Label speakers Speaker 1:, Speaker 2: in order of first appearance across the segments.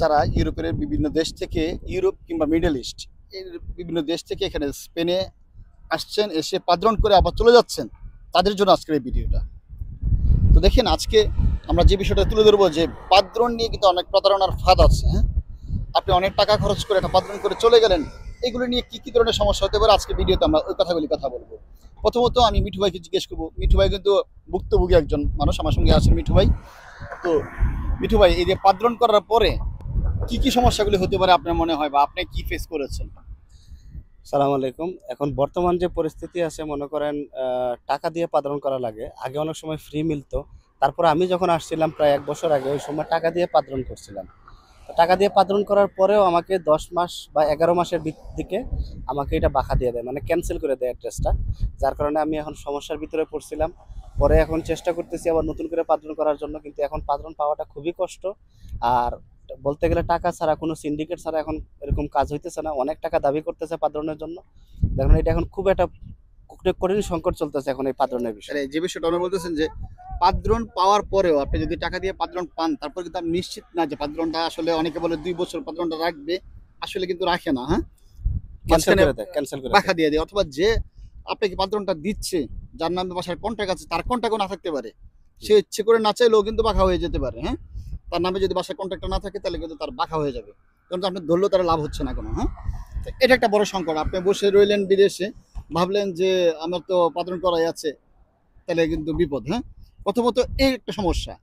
Speaker 1: যারা ইউরোপের বিভিন্ন দেশ থেকে, ইউরোপ কিংবা মিডল ইস্ট এর বিভিন্ন দেশ থেকে এখানে স্পেনে আসছেন, এসে পাদ্রণ করে আবার চলে যাচ্ছেন, তাদের জন্য আজকের এই ভিডিওটা। তো দেখেন আজকে আমরা যে বিষয়টা তুলে ধরবো, যে পাদ্রণ নিয়ে কিন্তু অনেক প্রতারণার ফাঁদ আছে। হ্যাঁ, আপনি অনেক টাকা খরচ করে একটা পাদ্রণ করে চলে গেলেন, এগুলো নিয়ে কি কি ধরনের সমস্যা হতে পারে আজকে ভিডিওতে আমরা ওই কথাগুলি কথা বলবো। প্রথমত আমি মিঠু ভাইকে জিজ্ঞেস করবো। মিঠু ভাই কিন্তু ভুক্তভোগী একজন মানুষ, আমার সঙ্গে আছেন মিঠু ভাই। তো মিঠু ভাই, এই যে পাদ্রণ করার পরে কি কি সমস্যাগুলি হতে পারে আপনার মনে হয়, বা আপনি কি ফেস করেছেন?
Speaker 2: সালাম আলাইকুম। এখন বর্তমান যে পরিস্থিতি আছে, মনে করেন টাকা দিয়ে পালন করা লাগে। আগে অনেক সময় ফ্রি মিলতো। তারপর আমি যখন আসছিলাম প্রায় ১ বছর আগে, ওই সময় টাকা দিয়ে পালন করছিলাম। তো টাকা দিয়ে পালন করার পরেও আমাকে ১০ মাস বা ১১ মাসের দিকে আমাকে এটা বাঁকা দিয়ে দেয়, মানে ক্যান্সেল করে দেয় অ্যাড্রেসটা। যার কারণে আমি এখন সমস্যার ভিতরে পড়ছিলাম। পরে এখন চেষ্টা করতেছি আবার নতুন করে পালন করার জন্য, কিন্তু এখন পালন পাওয়াটা খুবই কষ্ট। আর বলতে গেলে টাকা ছাড়া, কোনো সিন্ডিকেট ছাড়া এখন এরকম কাজ হইতেছে না। অনেক টাকা দাবি করতেছে পাদ্রনের জন্য। দেখুন, এটা এখন খুব একটা কঠিন সংকট চলতেছে এখন এই পাদ্রনের বিষয়ে।
Speaker 1: যে বিষয়টা উনি বলতেছেন যে পাদ্রণ পাওয়ার পরেও আপনি যদি টাকা দিয়ে পাদ্রণ পান, তারপর কিন্তু আপনি নিশ্চিত না যে পাদ্রণটা আসলে, অনেকে বলে ২ বছর পাদ্রণটা রাখবে, আসলে কিন্তু রাখে না। হ্যাঁ,
Speaker 2: ক্যান্সেল
Speaker 1: মাঝখানে
Speaker 2: করে দেয়, ক্যান্সেল করে
Speaker 1: বাঁকা
Speaker 2: দেয়।
Speaker 1: দিয়ে দেয়, অথবা যে আপনাকে পাদ্রণটা দিচ্ছে, যার নামে বাসার কন্ট্রাক্ট আছে, তার কন্ট্রাক্টও না থাকতে পারে। সে ইচ্ছে করে না চাইলেও কিন্তু বাঁকা হয়ে যেতে পারে। হ্যাঁ, তার নামে যদি বাসার কন্ট্রাক্টটা না থাকে, তাহলে কিন্তু তার বাঁকা হয়ে যাবে, কারণ আপনি ধরলেও তার লাভ হচ্ছে না কোনো। হ্যাঁ, তো এটা একটা বড় সংকট। আপনি বসে রইলেন বিদেশে, ভাবলেন যে আমার তো পাদ্রণ করাই আছে, তাহলে কিন্তু বিপদ। হ্যাঁ, প্রথমত এই একটা সমস্যা।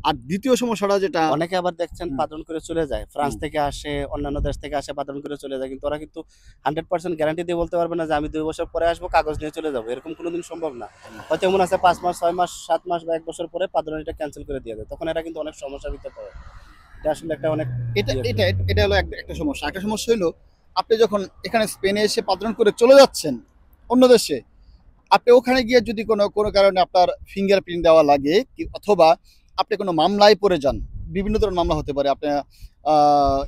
Speaker 1: আর দ্বিতীয় সমস্যাটা যেটা,
Speaker 2: অনেকে আবার দেখছেন
Speaker 1: হুম,
Speaker 2: পালন করে চলে যায়, ফ্রান্স
Speaker 1: হুম,
Speaker 2: থেকে আসে, অন্যান্য দেশ থেকে আসে, পালন করে চলে যায়। কিন্তু ওরা কিন্তু 100% গ্যারান্টি দিয়ে বলতে পারবে না যে আমি ২ বছর পরে আসবো, কাগজ নিয়ে চলে যাবো। এরকম কোনোদিন সম্ভব না। হয়তো এমন আছে ৫ মাস, ৬ মাস, ৭ মাস বা ১ বছর পরে পালন এটা ক্যান্সেল করে দিয়ে দেয়। তখন এরা কিন্তু অনেক সমস্যার ভিতরে পড়ে। এটা আসলে একটা অনেক
Speaker 1: এটা
Speaker 2: ইয়ে
Speaker 1: এটা
Speaker 2: বিষয়।
Speaker 1: এটা হলো একটা সমস্যা। একটা সমস্যা হলো, আপনি যখন এখানে স্পেনে এসে পাদ্রণ করে চলে যাচ্ছেন অন্য দেশে, আপনি ওখানে গিয়ে যদি কোনো কোনো কারণে আপনার ফিঙ্গারপ্রিন্ট দেওয়া লাগে, অথবা আপনি কোনো মামলায় পড়ে যান, বিভিন্ন ধরনের মামলা হতে পারে। আপনার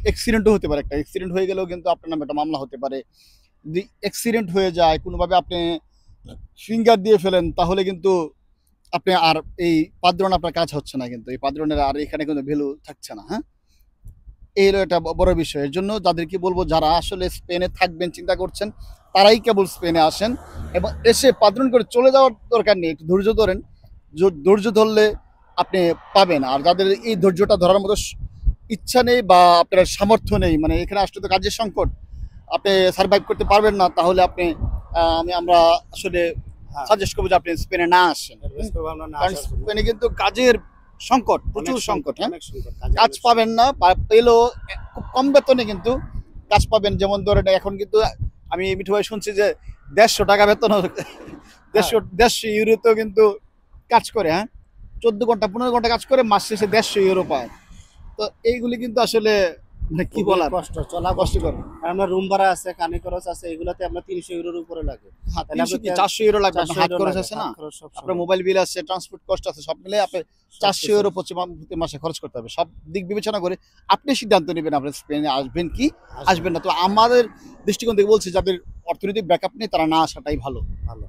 Speaker 1: অ্যাক্সিডেন্টও হতে পারে, একটা অ্যাক্সিডেন্ট হয়ে গেলেও কিন্তু আপনার নামে একটা মামলা হতে পারে। যদি অ্যাক্সিডেন্ট হয়ে যায়, কোনোভাবে আপনি ফিঙ্গার দিয়ে ফেলেন, তাহলে কিন্তু আপনি আর এই পাদ্রণ আপনার কাজ হচ্ছে না, কিন্তু এই পাদ্রণের আর এখানে কোনো ভ্যালু থাকছে না। হ্যাঁ, এই হলো একটা বড় বিষয়। এর জন্য যাদেরকে বলবো, যারা আসলে স্পেনে থাকবেন চিন্তা করছেন, তারাই কেবল স্পেনে আসেন, এবং এসে পাদ্রণ করে চলে যাওয়ার দরকার নেই। একটু ধৈর্য ধরেন, ধৈর্য ধরলে আপনি পাবেন। আর যাদের এই ধৈর্যটা ধরার মতো ইচ্ছা নেই, বা আপনার সামর্থ্য নেই, মানে এখানে আসলে তো কাজের সংকট, আপনি সার্ভাইভ করতে পারবেন না, তাহলে আপনি আমরা আসলে
Speaker 2: হ্যাঁ,
Speaker 1: সাজেস্ট করবো যে আপনি স্পেনে না আসেন।
Speaker 2: অ্যাডভাইস করবো আমরা না
Speaker 1: কারণ
Speaker 2: আসার জন্য।
Speaker 1: স্পেনে কিন্তু কাজের সংকট,
Speaker 2: অনেক
Speaker 1: প্রচুর
Speaker 2: সংকট,
Speaker 1: সংকট। হ্যাঁ,
Speaker 2: অনেক সংকট, কাজের
Speaker 1: কাজ
Speaker 2: অনেক
Speaker 1: পাবেন
Speaker 2: সংকট।
Speaker 1: না, বা পেলেও খুব কম বেতনে কিন্তু কাজ পাবেন। যেমন ধরেন এখন কিন্তু আমি মিঠু ভাই শুনছি যে ১৫০ টাকা বেতন,
Speaker 2: হ্যাঁ,
Speaker 1: ১৫০ ইউরোতেও কিন্তু কাজ করে। হ্যাঁ, ১৪ ঘন্টা ১৫ ঘন্টা কাজ করে মাস শেষে ১৫০ ইউরো পায়। তো এইগুলি কিন্তু আসলে মানে কি
Speaker 2: খুবই
Speaker 1: বলার,
Speaker 2: কষ্ট, চলা কষ্ট।
Speaker 1: কষ্টকর।
Speaker 2: আর আমরা রুম ভাড়া আছে, পানি খরচ আছে, এগুলাতে আপনার ৩০০ ইউরোর উপরে লাগে।
Speaker 1: হ্যাঁ,
Speaker 2: তাহলে
Speaker 1: ৩০০
Speaker 2: আপনি
Speaker 1: কি ৪০০ ইউরো লাগবে,
Speaker 2: ৪০০
Speaker 1: আপনার হাত
Speaker 2: ইউরো
Speaker 1: খরচ
Speaker 2: লাগে,
Speaker 1: আছে
Speaker 2: হাত
Speaker 1: না,
Speaker 2: খরচ সব
Speaker 1: আপনার
Speaker 2: সহ।
Speaker 1: মোবাইল বিল আছে, ট্রান্সপোর্ট কস্ট আছে, সব মিলে আপনার
Speaker 2: সব
Speaker 1: ৪০০ ইউরো
Speaker 2: কিছু
Speaker 1: প্রতি মাসে খরচ করতে হবে। সব দিক বিবেচনা করে আপনি সিদ্ধান্ত নেবেন আপনি স্পেনে আসবেন কি
Speaker 2: আসবে।
Speaker 1: আসবেন না। তো আমাদের দৃষ্টিকোণ থেকে বলছি, যাদের অর্থনৈতিক ব্যাকআপ নেই, তারা না আসাটাই ভালো।
Speaker 2: ভালো।